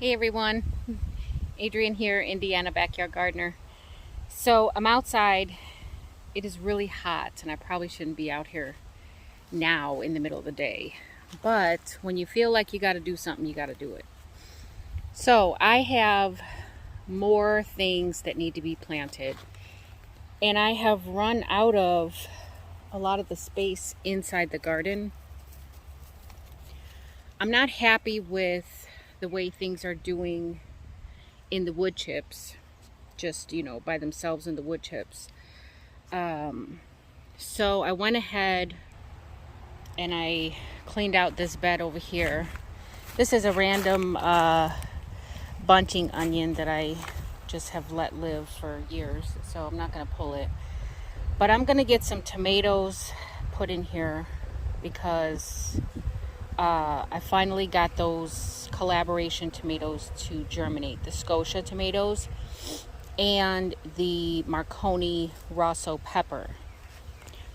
Hey everyone, Adrienne here, Indiana Backyard Gardener. So I'm outside. It is really hot and I probably shouldn't be out here now in the middle of the day. But when you feel like you got to do something, you got to do it. So I have more things that need to be planted. And I have run out of a lot of the space inside the garden. I'm not happy with the way things are doing in the wood chips, just by themselves in the wood chips. So I went ahead and I cleaned out this bed over here. This is a random bunching onion that I just have let live for years, so I'm not going to pull it. But I'm going to get some tomatoes put in here because I finally got those collaboration tomatoes to germinate, the Scotia tomatoes and the Marconi Rosso Pepper.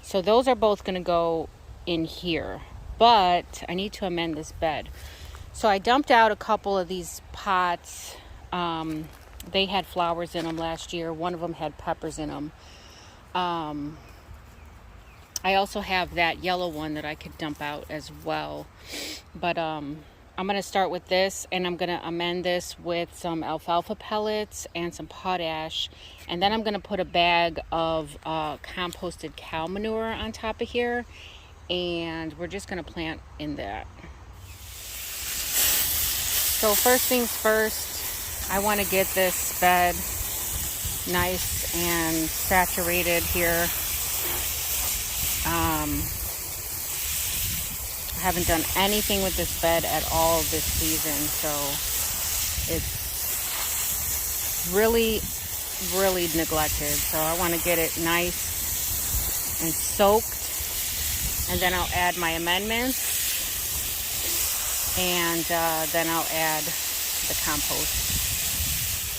So those are both going to go in here, but I need to amend this bed. So I dumped out a couple of these pots. They had flowers in them last year. One of them had peppers in them. I also have that yellow one that I could dump out as well. But I'm going to start with this, and I'm going to amend this with some alfalfa pellets and some potash. And then I'm going to put a bag of composted cow manure on top of here. And we're just going to plant in that. So first things first, I want to get this bed nice and saturated here. I haven't done anything with this bed at all this season, so it's really neglected. So I want to get it nice and soaked, and then I'll add my amendments, and then I'll add the compost.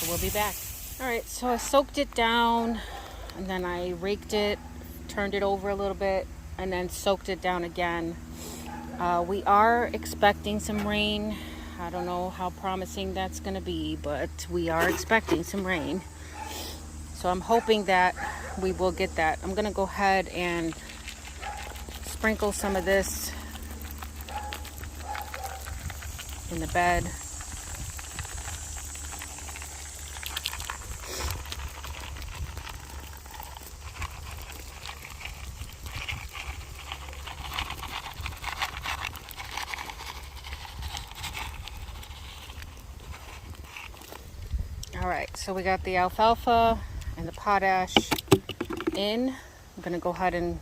So we'll be back. All right, so I soaked it down, and then I raked it, turned it over a little bit, and then soaked it down again. We are expecting some rain. I don't know how promising that's going to be, but we are expecting some rain. So I'm hoping that we will get that. I'm going to go ahead and sprinkle some of this in the bed. All right, so we got the alfalfa and the potash in. I'm going to go ahead and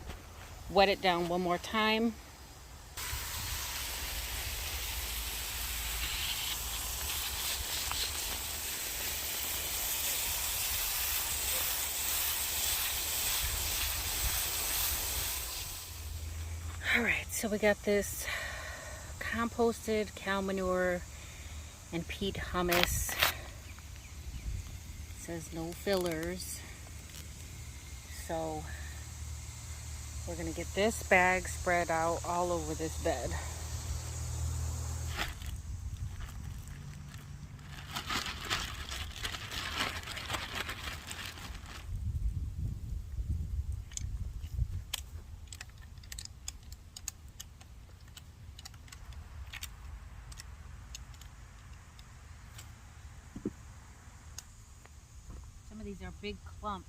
wet it down one more time. All right, so we got this composted cow manure and peat humus. Says no fillers. So we're going to get this bag spread out all over this bed. These are big clumps.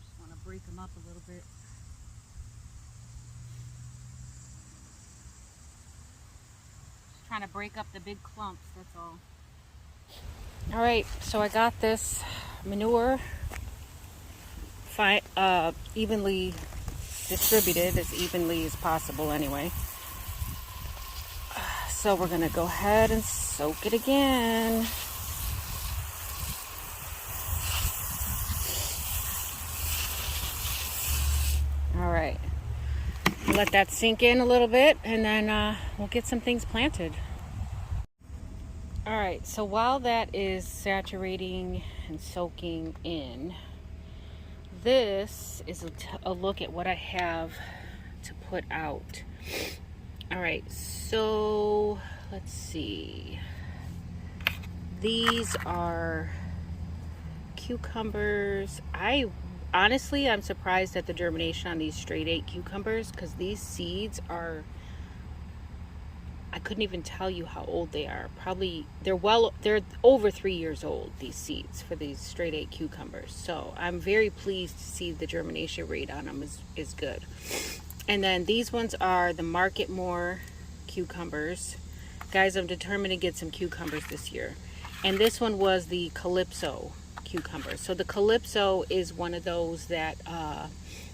Just want to break them up a little bit. Just trying to break up the big clumps, that's all. Alright, so I got this manure evenly distributed, as evenly as possible anyway. So we're going to go ahead and soak it again. Alright, let that sink in a little bit, and then we'll get some things planted. Alright, so while that is saturating and soaking in, this is a look at what I have to put out. Alright, so let's see. These are cucumbers. Honestly, I'm surprised at the germination on these straight 8 cucumbers, because these seeds are, I couldn't even tell you how old they are. Probably they're over 3 years old, these seeds for these straight 8 cucumbers. So I'm very pleased to see the germination rate on them is good. And then these ones are the Market More cucumbers. Guys, I'm determined to get some cucumbers this year. And this one was the Calypso cucumber. So the Calypso is one of those that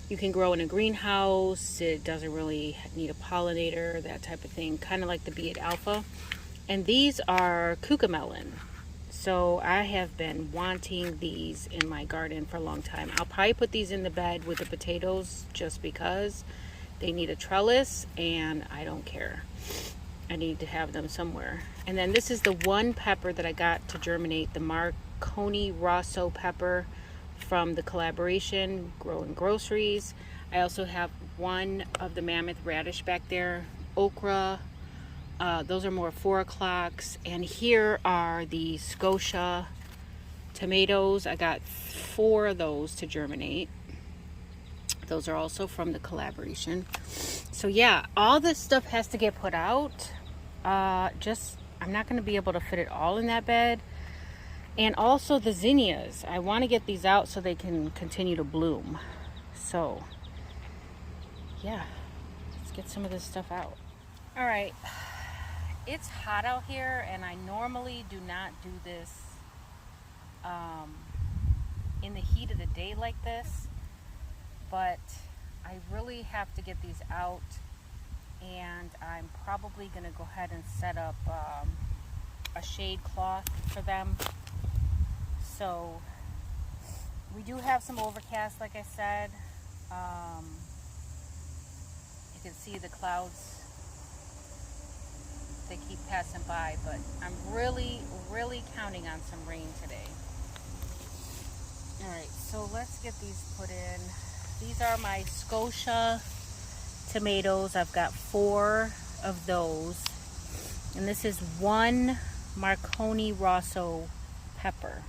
you can grow in a greenhouse. It doesn't really need a pollinator, that type of thing, kind of like the B8 Alpha. And these are cucamelon. So I have been wanting these in my garden for a long time. I'll probably put these in the bed with the potatoes just because they need a trellis, and I don't care. I need to have them somewhere. And then this is the one pepper that I got to germinate, the Marconi Rosso Pepper from the collaboration Growing Groceries. I also have one of the mammoth radish back there, okra. Those are more 4 o'clocks. And here are the Scotia tomatoes. I got 4 of those to germinate. Those are also from the collaboration. So yeah, all this stuff has to get put out. I'm not going to be able to fit it all in that bed. And also the zinnias. I want to get these out so they can continue to bloom. So yeah, let's get some of this stuff out. All right, it's hot out here, and I normally do not do this in the heat of the day like this, but I really have to get these out, and I'm probably going to go ahead and set up a shade cloth for them. So we do have some overcast, like I said. You can see the clouds, they keep passing by, but I'm really counting on some rain today. All right, so let's get these put in. These are my Scotia tomatoes. I've got 4 of those, and this is one Marconi Rosso pepper.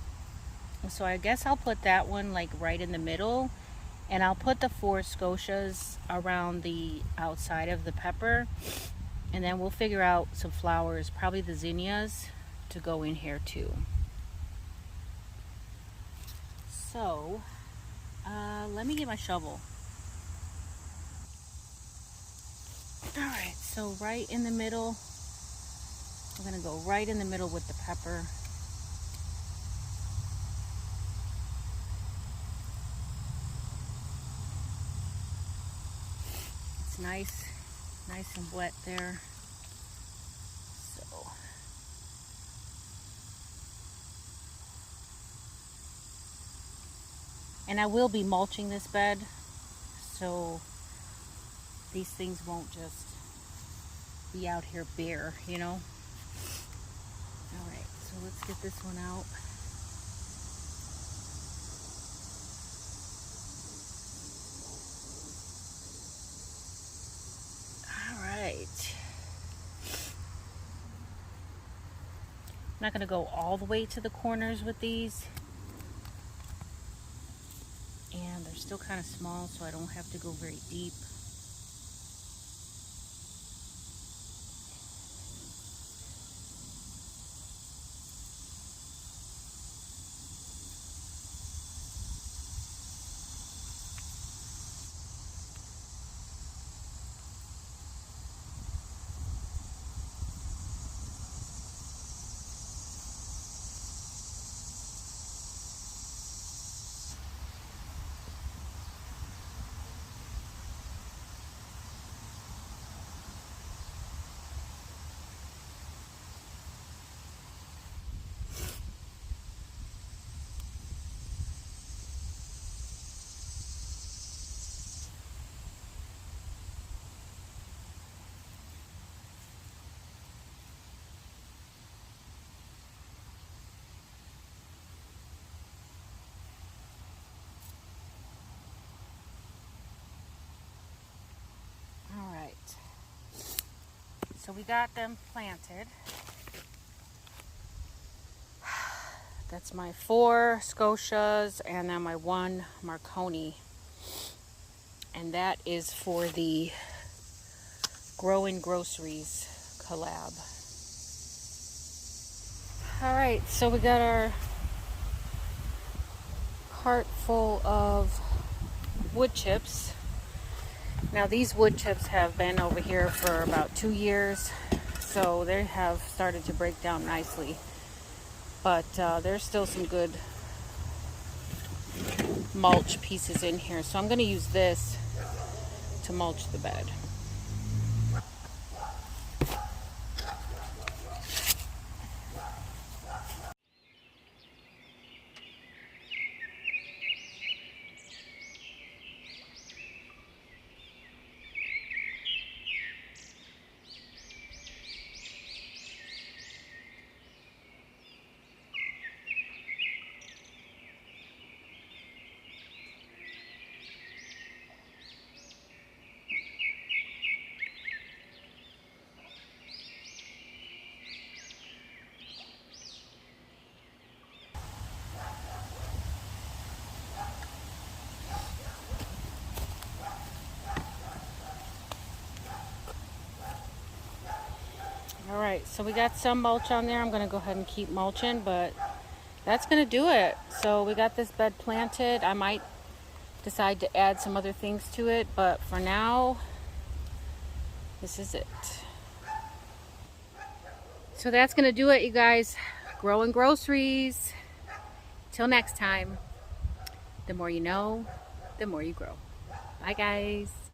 So I guess I'll put that one like right in the middle, and I'll put the 4 Scotias around the outside of the pepper, and then we'll figure out some flowers, probably the zinnias, to go in here too. So let me get my shovel. All right, so right in the middle, I'm gonna go right in the middle with the pepper. It's nice and wet there. So and I will be mulching this bed, so these things won't just be out here bare, you know. All right, so let's get this one out. All right. I'm not going to go all the way to the corners with these. And they're still kind of small, so I don't have to go very deep. So we got them planted. That's my 4 Scotias and then my 1 Marconi. And that is for the Growing Groceries collab. Alright, so we got our cart full of wood chips. Now these wood chips have been over here for about 2 years, so they have started to break down nicely. But there's still some good mulch pieces in here, so I'm going to use this to mulch the bed. Alright, so we got some mulch on there. I'm going to go ahead and keep mulching, but that's going to do it. So we got this bed planted. I might decide to add some other things to it, but for now, this is it. So that's going to do it, you guys. Growing groceries. Till next time, the more you know, the more you grow. Bye, guys.